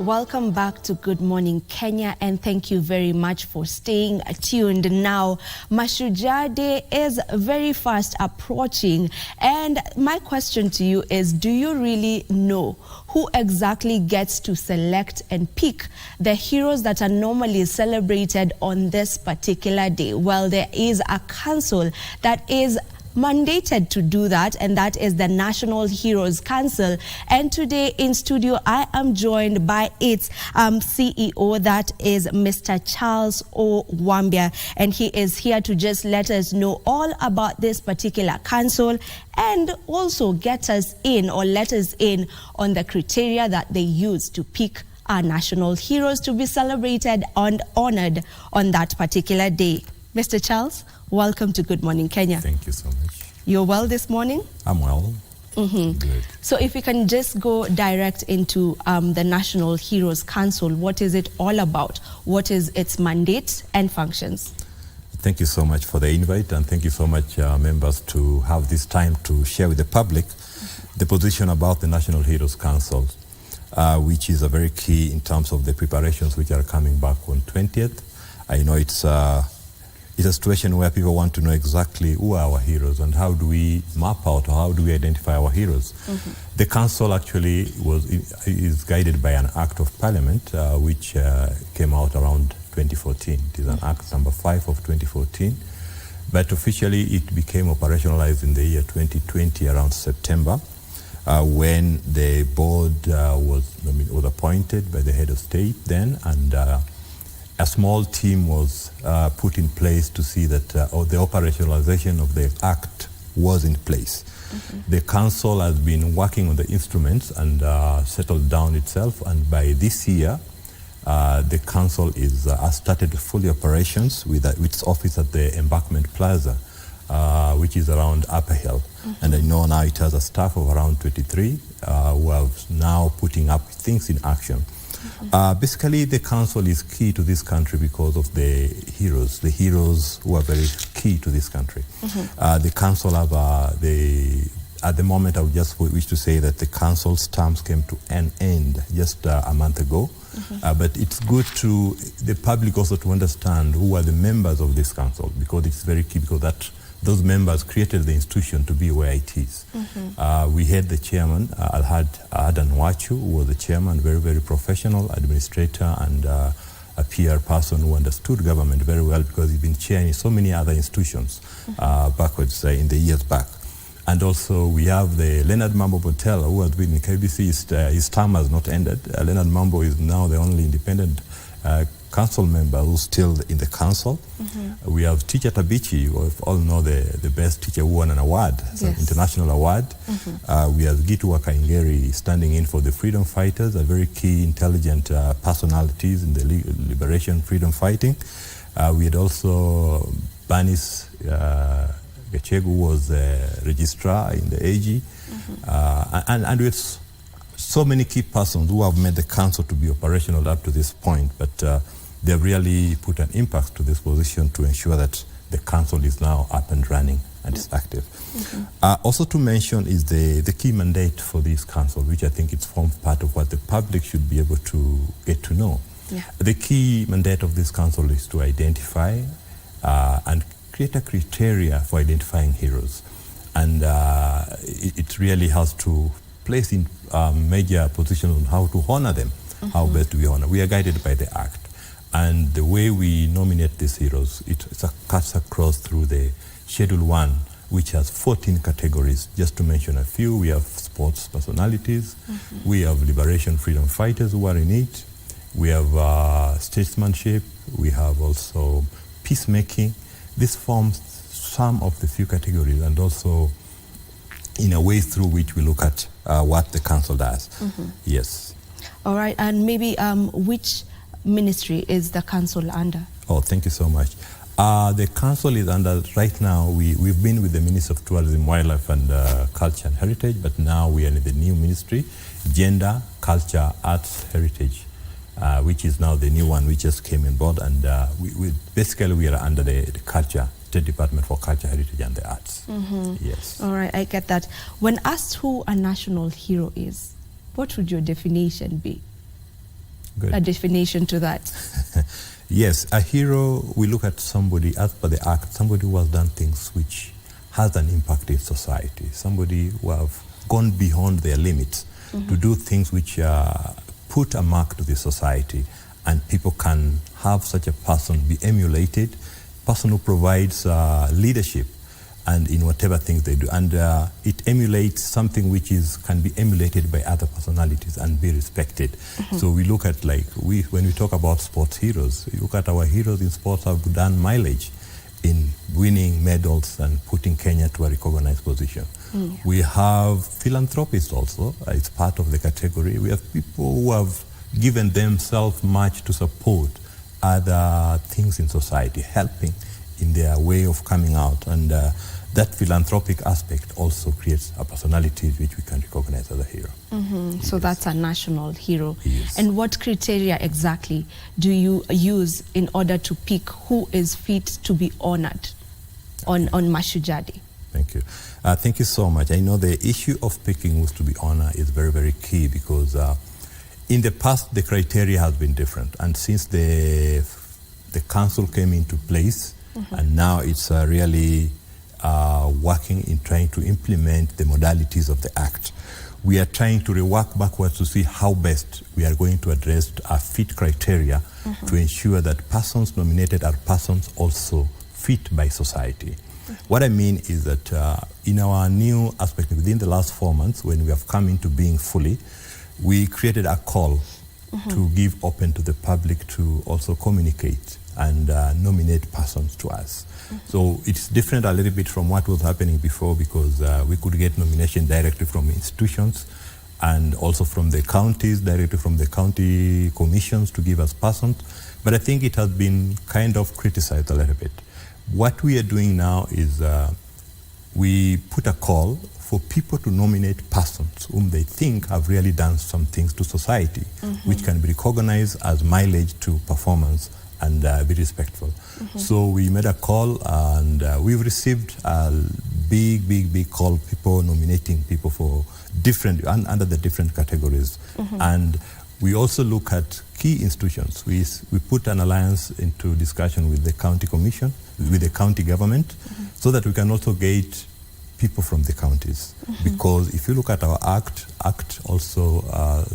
welcome back to Good Morning Kenya, and thank you very much for staying tuned. Now, Mashujaa Day is very fast approaching, and my question to you is, do you really know who exactly gets to select and pick the heroes that are normally celebrated on this particular day? Well, there is a council that is mandated to do that, and that is the National Heroes Council. And today in studio, I am joined by its CEO, that is Mr. Charles O. Wambia, and he is here to just let us know all about this particular council and also get us in, or let us in on the criteria that they use to pick our national heroes to be celebrated and honored on that particular day. Mr. Charles, welcome to Good Morning Kenya. Thank you so much. You're well this morning? I'm well. Good. So if we can just go direct into the National Heroes Council, what is it all about? What is its mandate and functions? Thank you so much for the invite, and thank you so much, members, to have this time to share with the public the position about the National Heroes Council, which is a very key in terms of the preparations which are coming back on 20th. I know it's a situation where people want to know exactly who are our heroes and how do we map out, or how do we identify our heroes. The council actually is guided by an act of parliament which came out around 2014. It is an act number 5 of 2014, but officially it became operationalized in the year 2020 around September, when the board was appointed by the head of state then, and a small team was put in place to see that the operationalization of the act was in place. The council has been working on the instruments and settled down itself, and by this year the council has started fully operations with its office at the Embankment Plaza, which is around Upper Hill. And I know now it has a staff of around 23 who are now putting up things in action. Basically, the council is key to this country because of the heroes who are very key to this country. The council have, at the moment, I would just wish to say that the council's terms came to an end just a month ago. But it's good to the public also to understand who are the members of this council, because it's very key, because those members created the institution to be where it is. We had the chairman, Adan Wachu, who was the chairman, very, very professional administrator and a PR person who understood government very well, because he's been chairing so many other institutions backwards in the years back. And also we have the Leonard Mambo Botel, who has been in KBC. His term has not ended. Leonard Mambo is now the only independent council member who's still in the council. We have Teacher Tabichi, you all know the best teacher who won an award, an international award. We have Gitu Wakaingeri standing in for the freedom fighters, a very key, intelligent personalities in the liberation freedom fighting. We had also Banis Gachegu, who was the registrar in the AG. And with so many key persons who have made the council to be operational up to this point, but they've really put an impact to this position to ensure that the council is now up and running and is active. Also to mention is the key mandate for this council, which I think it forms part of what the public should be able to get to know. The key mandate of this council is to identify and create a criteria for identifying heroes. And it really has to place in major positions on how to honor them, how best do we honor. We are guided by the Act. And the way we nominate these heroes, it cuts across through the Schedule 1, which has 14 categories. Just to mention a few, we have sports personalities, we have liberation freedom fighters who are in it, we have statesmanship, we have also peacemaking. This forms some of the few categories, and also in a way through which we look at what the council does. Yes. All right, and maybe which ministry is the council under? Oh, thank you so much. The council is under, right now, we've been with the Ministry of Tourism, Wildlife and Culture and Heritage, but now we are in the new ministry, Gender, Culture, Arts, Heritage, which is now the new one which just came on board, and basically we are under the Culture, State Department for Culture, Heritage and the Arts. Yes. All right, I get that. When asked who a national hero is, what would your definition be? a definition to that. Yes, a hero, we look at somebody, as per the act, somebody who has done things which has an impact in society, somebody who have gone beyond their limits to do things which put a mark to the society, and people can have such a person be emulated, person who provides leadership and in whatever things they do. And it emulates something which can be emulated by other personalities and be respected. So we look at, like, when we talk about sports heroes, you look at our heroes in sports have done mileage in winning medals and putting Kenya to a recognized position. We have philanthropists also, it's part of the category. We have people who have given themselves much to support other things in society, helping in their way of coming out. And that philanthropic aspect also creates a personality which we can recognize as a hero. So that's a national hero. Yes. And what criteria exactly do you use in order to pick who is fit to be honored on Mashujaa Day? Thank you. Thank you so much. I know the issue of picking who's to be honored is very, very key, because in the past the criteria has been different. And since the council came into place, and now it's really working in trying to implement the modalities of the Act. We are trying to work backwards to see how best we are going to address a fit criteria to ensure that persons nominated are persons also fit by society. What I mean is that in our new aspect, within the last 4 months, when we have come into being fully, we created a call to give open to the public to also communicate and nominate persons to us. So it's different a little bit from what was happening before, because we could get nomination directly from institutions and also from the counties, directly from the county commissions to give us persons. But I think it has been kind of criticized a little bit. What we are doing now is we put a call for people to nominate persons whom they think have really done some things to society, which can be recognized as mileage to performance and be respectful. So we made a call, and we've received a big call, people nominating people for different, under the different categories. And we also look at key institutions. We put an alliance into discussion with the county commission, with the county government, so that we can also get people from the counties. Because if you look at our Act also,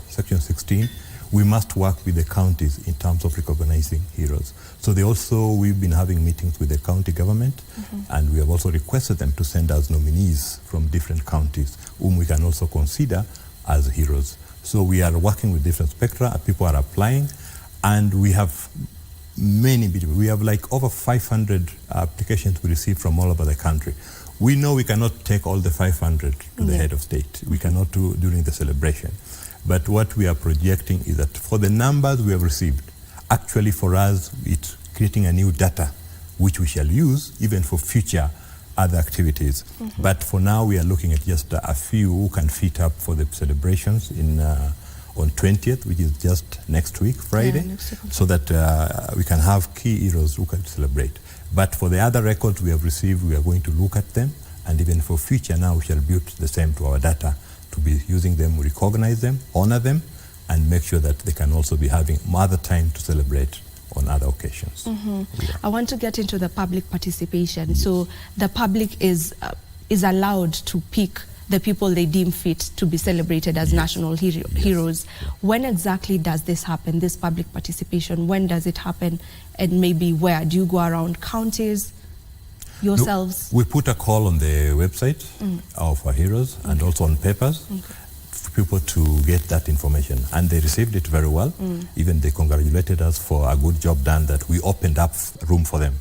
Section 16, we must work with the counties in terms of recognizing heroes. So we've been having meetings with the county government, and we have also requested them to send us nominees from different counties whom we can also consider as heroes. So we are working with different spectra, people are applying, and we have many people. We have like over 500 applications we received from all over the country. We know we cannot take all the 500 to the head of state. We cannot do during the celebration. But what we are projecting is that for the numbers we have received, actually for us, it's creating a new data which we shall use even for future other activities. But for now, we are looking at just a few who can fit up for the celebrations on 20th, which is just next week, Friday, so that we can have key heroes who can celebrate. But for the other records we have received, we are going to look at them, and even for future now, we shall build the same to our data to be using them, recognize them, honor them, and make sure that they can also be having other time to celebrate on other occasions. I want to get into the public participation. Yes. So the public is allowed to pick the people they deem fit to be celebrated as national heroes. When exactly does this happen, this public participation? When does it happen, and maybe where? Do you go around counties yourselves? No, we put a call on the website of our heroes and also on papers for people to get that information. And they received it very well. Even they congratulated us for a good job done, that we opened up room for them.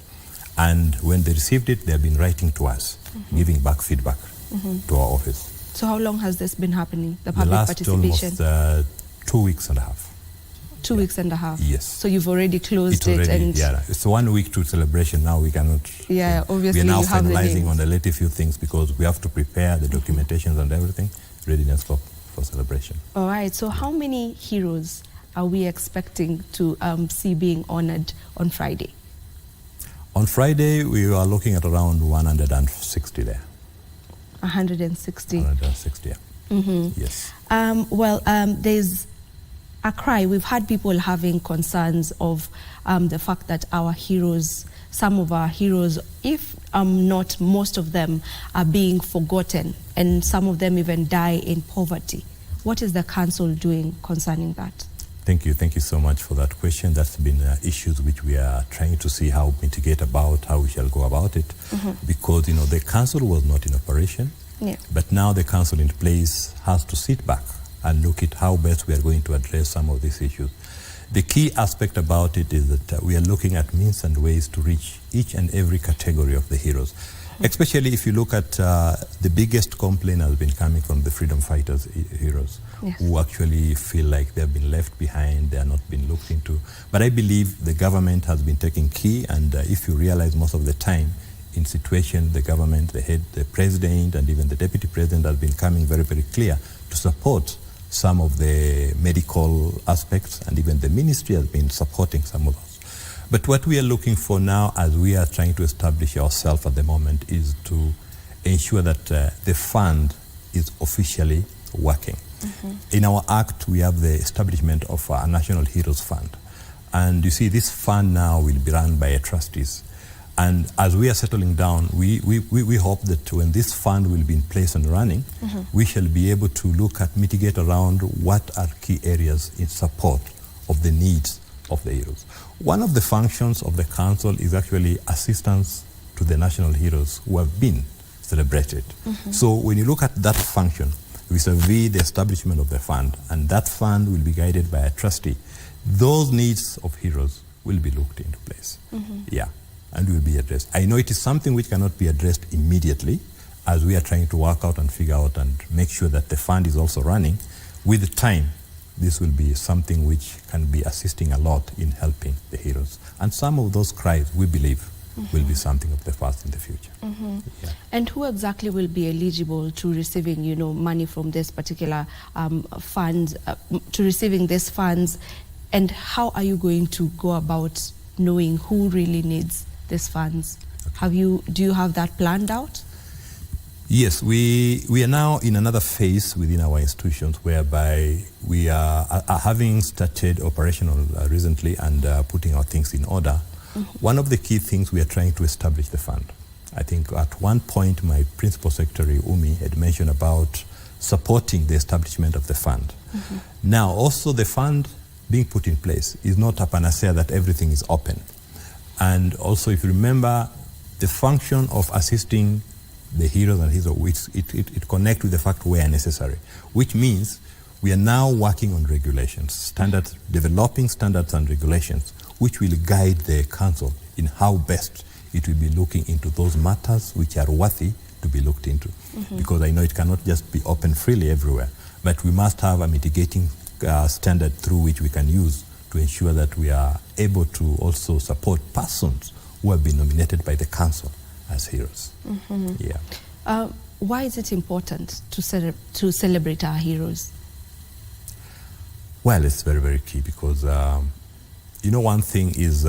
And when they received it, they have been writing to us, giving back feedback to our office. So how long has this been happening, the public participation? Almost 2 weeks and a half. 2 weeks and a half? Yes. So you've already closed it? And it's 1 week to celebration now. We cannot... obviously we are now you have finalizing on a little few things, because we have to prepare the documentations and everything, readiness for celebration. All right. So how many heroes are we expecting to see being honored on Friday? On Friday, we are looking at around 160 there. 160? 160, yeah. Yes. a cry. We've had people having concerns of the fact that our heroes, some of our heroes, if not most of them, are being forgotten, and some of them even die in poverty. What is the council doing concerning that? Thank you so much for that question. That's been issues which we are trying to see how mitigate about, how we shall go about it, because the council was not in operation, but now the council in place has to sit back and look at how best we are going to address some of these issues. The key aspect about it is that we are looking at means and ways to reach each and every category of the heroes. Especially if you look at the biggest complaint has been coming from the freedom fighters heroes, who actually feel like they have been left behind, they are not being looked into. But I believe the government has been taking key, and if you realize most of the time in situation, the government, the head, the president, and even the deputy president has been coming very, very clear to support some of the medical aspects, and even the ministry has been supporting some of those. But what we are looking for now, as we are trying to establish ourselves at the moment, is to ensure that the fund is officially working. In our act, we have the establishment of a National Heroes Fund. And you see, this fund now will be run by trustees. And as we are settling down, we hope that when this fund will be in place and running, we shall be able to look at, mitigate around what are key areas in support of the needs of the heroes. One of the functions of the council is actually assistance to the national heroes who have been celebrated. So when you look at that function, vis-a-vis the establishment of the fund, and that fund will be guided by a trustee, those needs of heroes will be looked into place. And will be addressed. I know it is something which cannot be addressed immediately, as we are trying to work out and figure out and make sure that the fund is also running. With time, this will be something which can be assisting a lot in helping the heroes. And some of those cries, we believe, will be something of the past in the future. And who exactly will be eligible to receiving, money from this particular funds, to receiving these funds, and how are you going to go about knowing who really needs these funds? Do you have that planned out? Yes, we are now in another phase within our institutions whereby we are having started operational recently and putting our things in order. One of the key things, we are trying to establish the fund. I think at one point my principal secretary, Umi, had mentioned about supporting the establishment of the fund. Now also the fund being put in place is not a panacea that everything is open. And also, if you remember, the function of assisting the heroes and heroes, it connects with the fact where necessary, which means we are now working on regulations, standards, developing standards and regulations, which will guide the council in how best it will be looking into those matters which are worthy to be looked into. Because I know it cannot just be open freely everywhere, but we must have a mitigating standard through which we can use to ensure that we are able to also support persons who have been nominated by the council as heroes. Why is it important to celebrate our heroes? Well, it's very, very key because, one thing is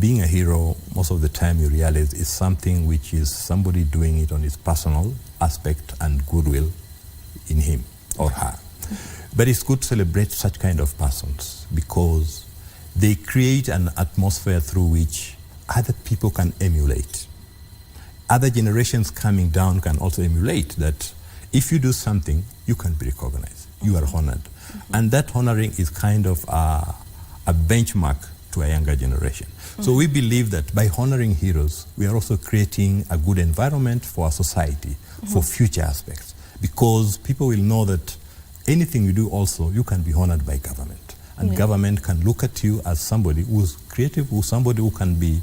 being a hero, most of the time you realize is something which is somebody doing it on his personal aspect and goodwill in him or her. But it's good to celebrate such kind of persons because they create an atmosphere through which other people can emulate. Other generations coming down can also emulate that if you do something, you can be recognized, you are honored. And that honoring is kind of a benchmark to a younger generation. So we believe that by honoring heroes, we are also creating a good environment for our society, for future aspects, because people will know that anything you do also, you can be honored by government. And government can look at you as somebody who's creative, who's somebody who can be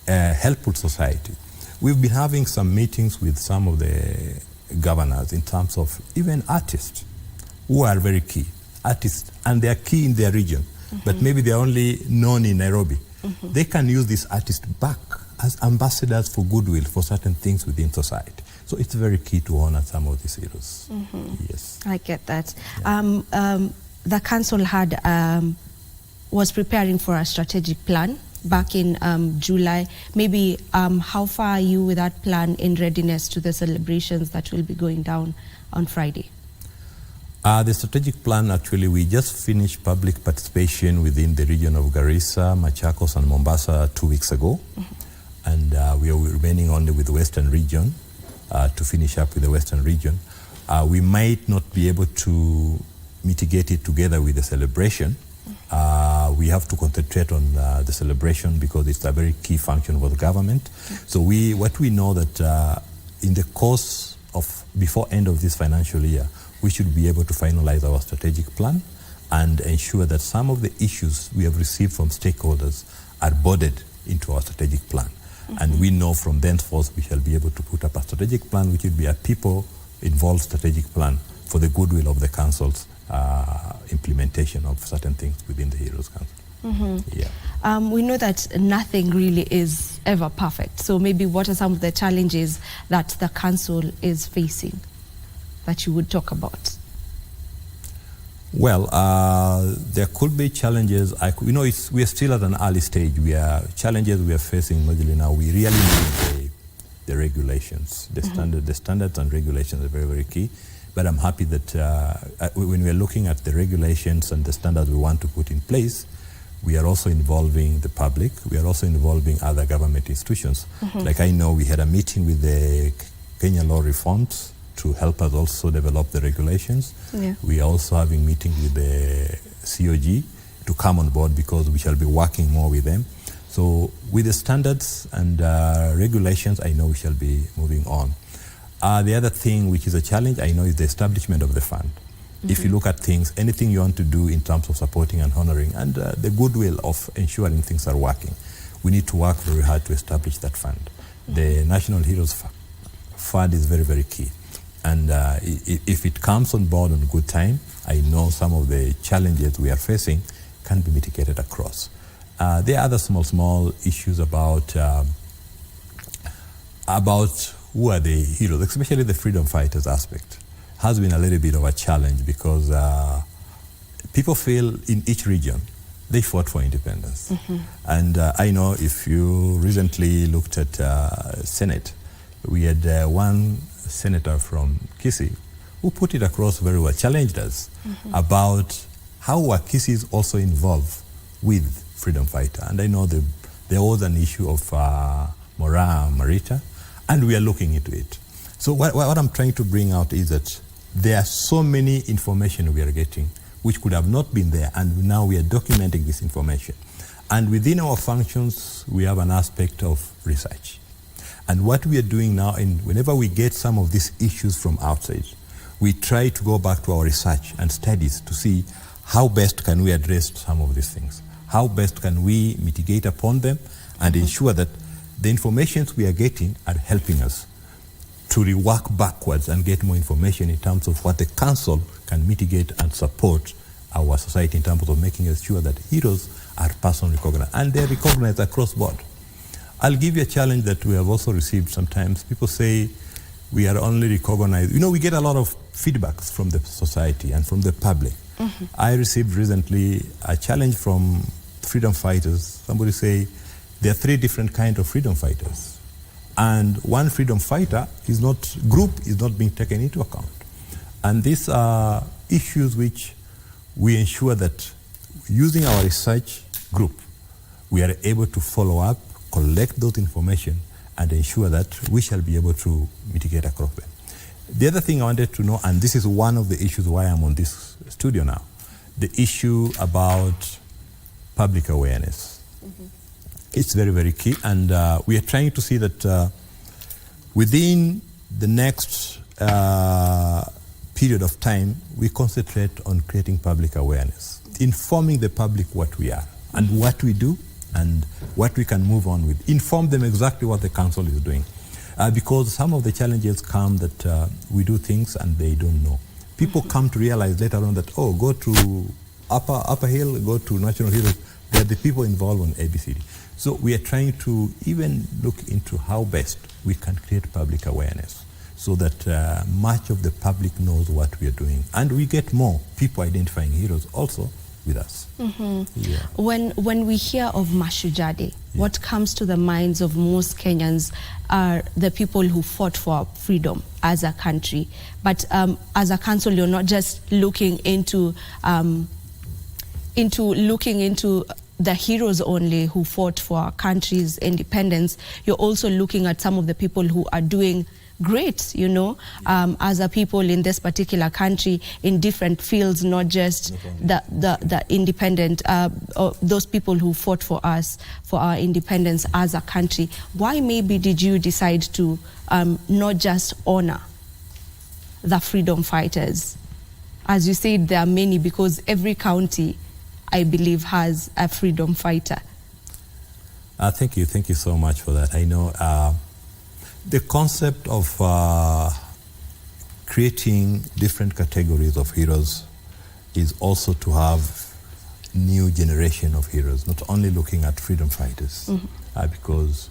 helpful to society. We've been having some meetings with some of the governors in terms of even artists who are very key. Artists, and they are key in their region, but maybe they're only known in Nairobi. They can use these artists back as ambassadors for goodwill for certain things within society. So it's very key to honor some of these heroes. Yes. I get that. The council was preparing for a strategic plan back in July. Maybe how far are you with that plan in readiness to the celebrations that will be going down on Friday? The strategic plan, actually, we just finished public participation within the region of Garissa, Machakos, and Mombasa 2 weeks ago. And we are remaining only with the Western region to finish up with the Western region. We might not be able to mitigate it together with the celebration. We have to concentrate on the celebration because it's a very key function for the government. So what we know that in the course of before end of this financial year, we should be able to finalize our strategic plan and ensure that some of the issues we have received from stakeholders are boarded into our strategic plan. And we know from thenceforth we shall be able to put up a strategic plan, which will be a people-involved strategic plan for the goodwill of the council's implementation of certain things within the Heroes Council. Yeah. We know that nothing really is ever perfect. So maybe what are some of the challenges that the council is facing that you would talk about? Well, there could be challenges. We are still at an early stage. Challenges we are facing majorly now. We really need the regulations. The standards and regulations are very, very key. But I'm happy that when we are looking at the regulations and the standards we want to put in place, we are also involving the public. We are also involving other government institutions. Like I know we had a meeting with the Kenya Law Reforms to help us also develop the regulations. Yeah. We are also having meetings with the COG to come on board because we shall be working more with them. So with the standards and regulations, I know we shall be moving on. The other thing which is a challenge, I know, is the establishment of the fund. If you look at things, anything you want to do in terms of supporting and honoring and the goodwill of ensuring things are working, we need to work very hard to establish that fund. The National Heroes Fund is very, very key. And if it comes on board on good time, I know some of the challenges we are facing can be mitigated across. There are other small issues about who are the heroes, especially the freedom fighters aspect. Has been a little bit of a challenge because people feel in each region they fought for independence. And I know if you recently looked at Senate, we had one senator from Kisii who put it across very well, challenged us about how were Kisiis also involved with freedom fighter. And I know there was an issue of Marita, and we are looking into it. So what I'm trying to bring out is that there are so many information we are getting which could have not been there, and now we are documenting this information. And within our functions, we have an aspect of research. And what we are doing now, whenever we get some of these issues from outside, we try to go back to our research and studies to see how best can we address some of these things. How best can we mitigate upon them and ensure that the information we are getting are helping us to rework backwards and get more information in terms of what the council can mitigate and support our society in terms of making sure that heroes are personally recognized. And they're recognized across board. I'll give you a challenge that we have also received sometimes. People say we are only recognized. We get a lot of feedbacks from the society and from the public. I received recently a challenge from freedom fighters. Somebody say there are 3 different kinds of freedom fighters. And one freedom fighter group is not being taken into account. And these are issues which we ensure that using our research group, we are able to follow up, collect those information, and ensure that we shall be able to mitigate across them. The other thing I wanted to know, and this is one of the issues why I'm on this studio now, the issue about public awareness. It's very, very key, and we are trying to see that within the next period of time, we concentrate on creating public awareness, informing the public what we are and what we do and what we can move on with. Inform them exactly what the council is doing. Because some of the challenges come that we do things and they don't know. People come to realize later on that, go to Upper Hill, go to National Heroes, they're the people involved on ABCD. So we are trying to even look into how best we can create public awareness so that much of the public knows what we are doing. And we get more people identifying heroes also with us. Yeah. When we hear of Mashujaa Day, what comes to the minds of most Kenyans are the people who fought for our freedom as a country. But as a council, you're not just looking into the heroes only who fought for our country's independence. You're also looking at some of the people who are doing great, you know, as a people in this particular country in different fields, not just the independent, or those people who fought for us, for our independence as a country. Why maybe did you decide to not just honor the freedom fighters? As you said, there are many, because every county, I believe, has a freedom fighter. Thank you so much for that. I know the concept of creating different categories of heroes is also to have new generation of heroes, not only looking at freedom fighters, because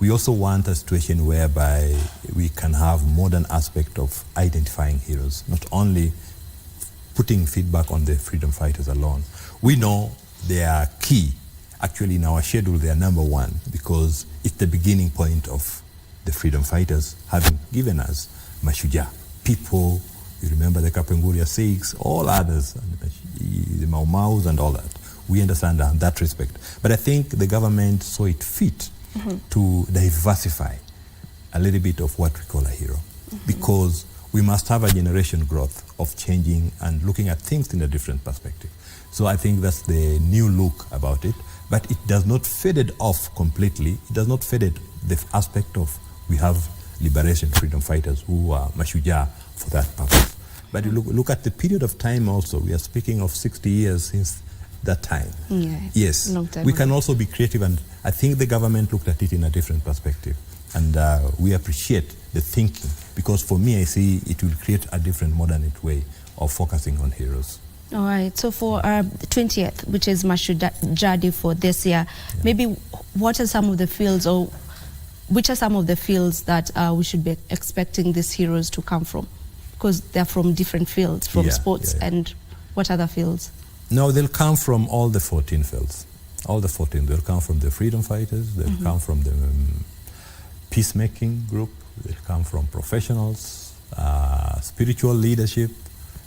we also want a situation whereby we can have modern aspect of identifying heroes, not only putting feedback on the freedom fighters alone. We know they are key. Actually, in our schedule, they are number one, because it's the beginning point of the freedom fighters having given us Mashujaa. People, you remember the Kapenguria Sikhs, all others, the Mau Maus and all that. We understand that in that respect. But I think the government saw it fit to diversify a little bit of what we call a hero, because we must have a generation growth of changing and looking at things in a different perspective. So I think that's the new look about it, but it does not fade it off completely. It does not fade it, the aspect of we have liberation freedom fighters who are Mashujaa for that purpose. But you look at the period of time also. We are speaking of 60 years since that time. Yeah, yes, we can also be creative, and I think the government looked at it in a different perspective. And we appreciate the thinking, because for me, I see it will create a different modern way of focusing on heroes. All right, so for the 20th, which is Mashujaa Day for this year, maybe what are some of the fields, or which are some of the fields that we should be expecting these heroes to come from? Because they're from different fields, from sports and what other fields? No, they'll come from all the 14 fields. All the 14. They'll come from the freedom fighters, they'll come from the peacemaking group, they'll come from professionals, spiritual leadership,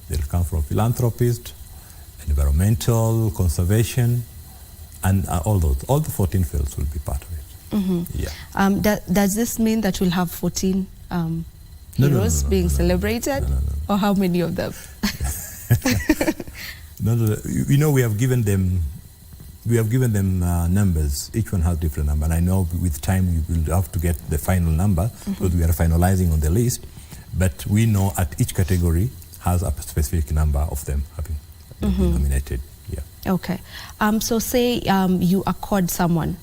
they'll come from philanthropists, environmental, conservation, and all the 14 fields will be part of it. Does this mean that we'll have 14 heroes being celebrated? No. Or how many of them? No. You know, we have given them numbers. Each one has different number. And I know with time we will have to get the final number, because we are finalizing on the list. But we know at each category has a specific number of them having been nominated. Yeah. Okay. So say you accord someone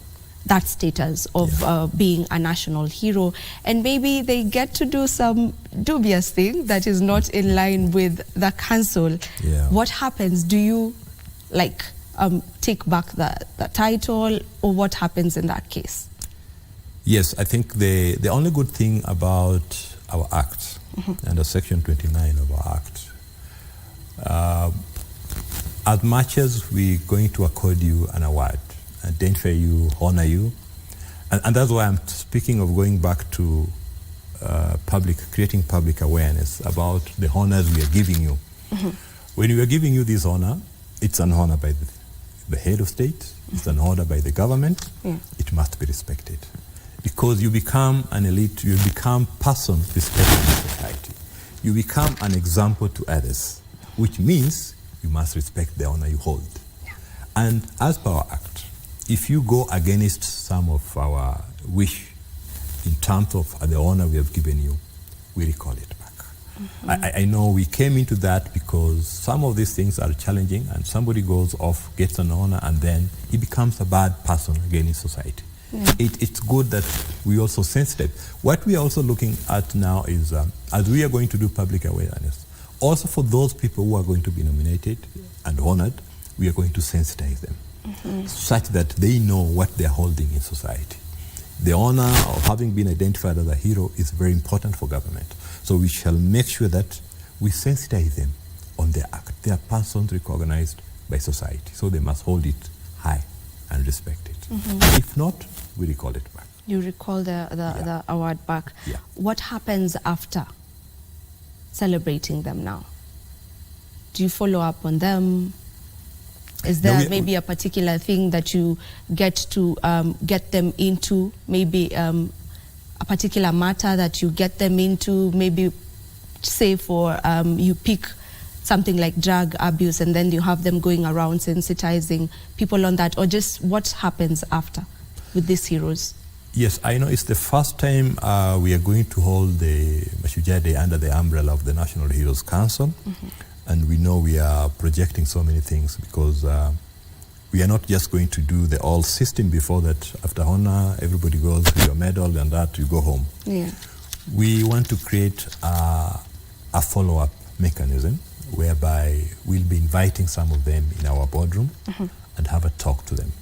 that status of being a national hero, and maybe they get to do some dubious thing that is not in line with the council. What happens? Do you take back the title, or what happens in that case? Yes, I think the only good thing about our act, under Section 29 of our act, as much as we're going to accord you an award, identify you, honor you, and that's why I'm speaking of going back to creating public awareness about the honors we are giving you. When we are giving you this honor, it's an honor by the head of state, it's an honor by the government. It must be respected, because you become an elite, you become person respected in society. You become an example to others, which means you must respect the honor you hold. And as per our act, if you go against some of our wish in terms of the honor we have given you, we recall it back. I know we came into that because some of these things are challenging, and somebody goes off, gets an honor, and then he becomes a bad person again in society. It's good that we also sensitive. What we are also looking at now is, as we are going to do public awareness, also for those people who are going to be nominated and honored, we are going to sensitize them, such that they know what they're holding in society. The honor of having been identified as a hero is very important for government. So we shall make sure that we sensitize them on their act. They are persons recognized by society. So they must hold it high and respect it. If not, we recall it back. You recall the award back. Yeah. What happens after celebrating them now? Do you follow up on them? Is there maybe a particular thing that you get to get them into? Maybe a particular matter that you get them into? Maybe say for you pick something like drug abuse and then you have them going around sensitizing people on that, or just what happens after with these heroes? Yes, I know it's the first time we are going to hold the Mashujaa Day under the umbrella of the National Heroes Council. And we know we are projecting so many things because we are not just going to do the old system before that. After honor, everybody goes to your medal and that you go home. Yeah. We want to create a follow-up mechanism whereby we'll be inviting some of them in our boardroom and have a talk to them.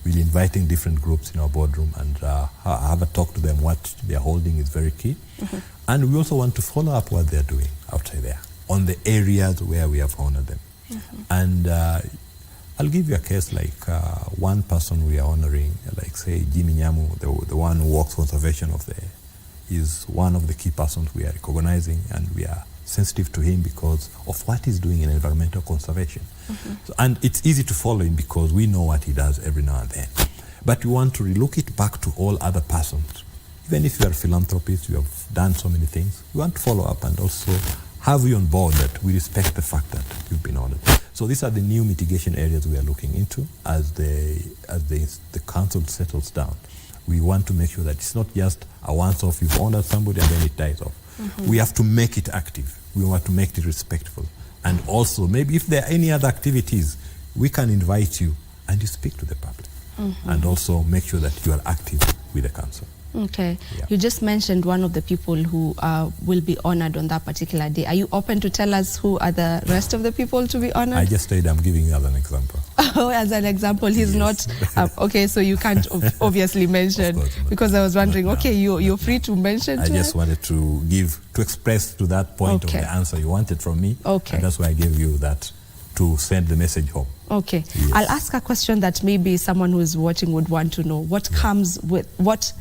We'll be inviting different groups in our boardroom and have a talk to them. What they're holding is very key. And we also want to follow up what they're doing outside there on the areas where we have honored them. And I'll give you a case like one person we are honoring, like say Jimmy Nyamu, the one who works conservation of is one of the key persons we are recognizing, and we are sensitive to him because of what he's doing in environmental conservation. So, and it's easy to follow him because we know what he does every now and then. But we want to relook it back to all other persons. Even if you are a philanthropist, you have done so many things, we want to follow up and also have you on board that we respect the fact that you've been honored. So these are the new mitigation areas we are looking into as the council settles down. We want to make sure that it's not just a once-off, you've honored somebody and then it dies off. We have to make it active. We want to make it respectful. And also, maybe if there are any other activities, we can invite you and you speak to the public. And also make sure that you are active with the council. Okay. Yeah. You just mentioned one of the people who will be honored on that particular day. Are you open to tell us who are the rest of the people to be honored? I just said I'm giving you as an example. Oh, as an example, he's not... okay, so you can't obviously mention, because I was wondering, okay, you're free to mention I just wanted to express to that point of the answer you wanted from me. Okay. And that's why I gave you that to send the message home. Okay. Yes. I'll ask a question that maybe someone who is watching would want to know. What comes with... What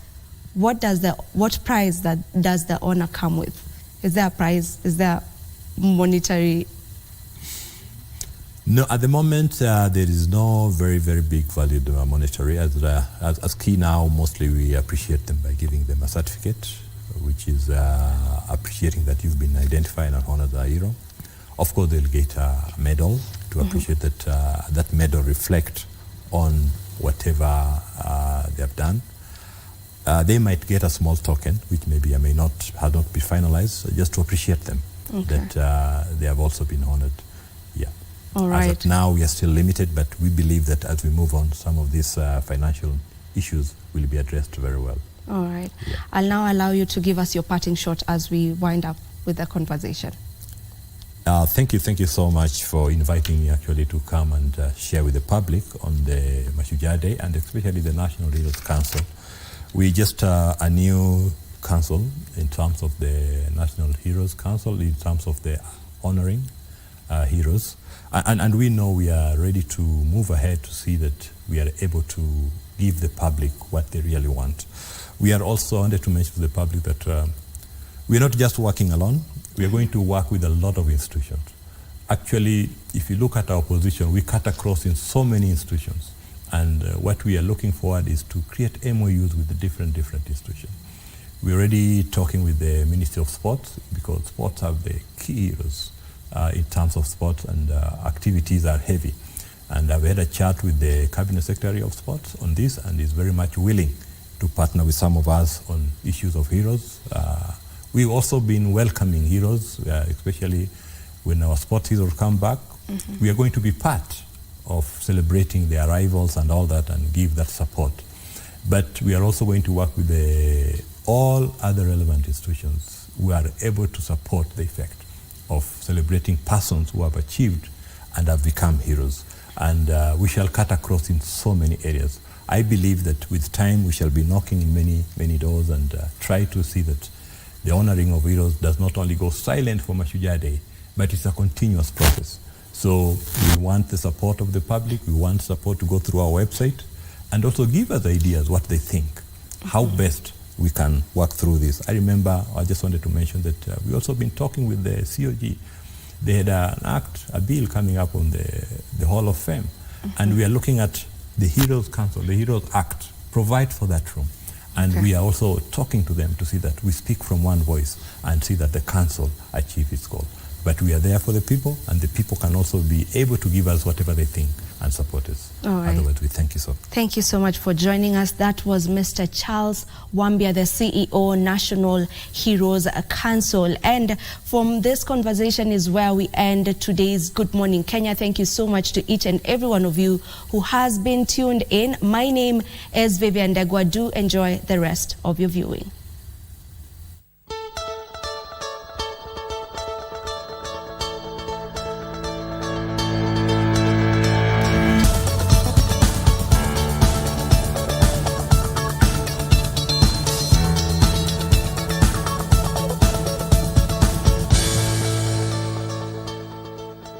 prize does the honor come with? Is there a prize? Is there monetary? No, at the moment there is no very, very big value to monetary. As key now, mostly we appreciate them by giving them a certificate, which is appreciating that you've been identified and honored as a hero. Of course, they'll get a medal to appreciate that that medal reflect on whatever they have done. They might get a small token, which maybe have not been finalized, just to appreciate them, that they have also been honored. Yeah. All right. As of now, we are still limited, but we believe that as we move on, some of these financial issues will be addressed very well. All right. Yeah. I'll now allow you to give us your parting shot as we wind up with the conversation. Thank you so much for inviting me actually to come and share with the public on the Mashujaa Day, and especially the National Heroes Council. We just a new council in terms of the National Heroes Council, in terms of the honoring heroes. And we know we are ready to move ahead to see that we are able to give the public what they really want. We are also wanted to mention to the public that we're not just working alone. We are going to work with a lot of institutions. Actually, if you look at our position, we cut across in so many institutions. And what we are looking forward is to create MOUs with the different institutions. We're already talking with the Ministry of Sports, because sports have the key heroes in terms of sports, and activities are heavy. And I've had a chat with the Cabinet Secretary of Sports on this, and is very much willing to partner with some of us on issues of heroes. We've also been welcoming heroes, especially when our sports heroes come back. We are going to be part of celebrating their arrivals and all that, and give that support. But we are also going to work with all other relevant institutions who are able to support the effect of celebrating persons who have achieved and have become heroes. And we shall cut across in so many areas. I believe that with time we shall be knocking in many doors, and try to see that the honoring of heroes does not only go silent for Mashujaa Day, but it's a continuous process. So we want the support of the public. We want support to go through our website and also give us ideas what they think, how best we can work through this. I remember, I just wanted to mention that we also been talking with the COG. They had a bill coming up on the Hall of Fame. And we are looking at the Heroes Council, the Heroes Act, provide for that room. And we are also talking to them to see that we speak from one voice and see that the council achieve its goal. But we are there for the people, and the people can also be able to give us whatever they think and support us. All right. Otherwise, we thank you so much. Thank you so much for joining us. That was Mr. Charles Wambia, the CEO, National Heroes Council. And from this conversation is where we end today's Good Morning Kenya. Thank you so much to each and every one of you who has been tuned in. My name is Vivian Degwa. Do enjoy the rest of your viewing.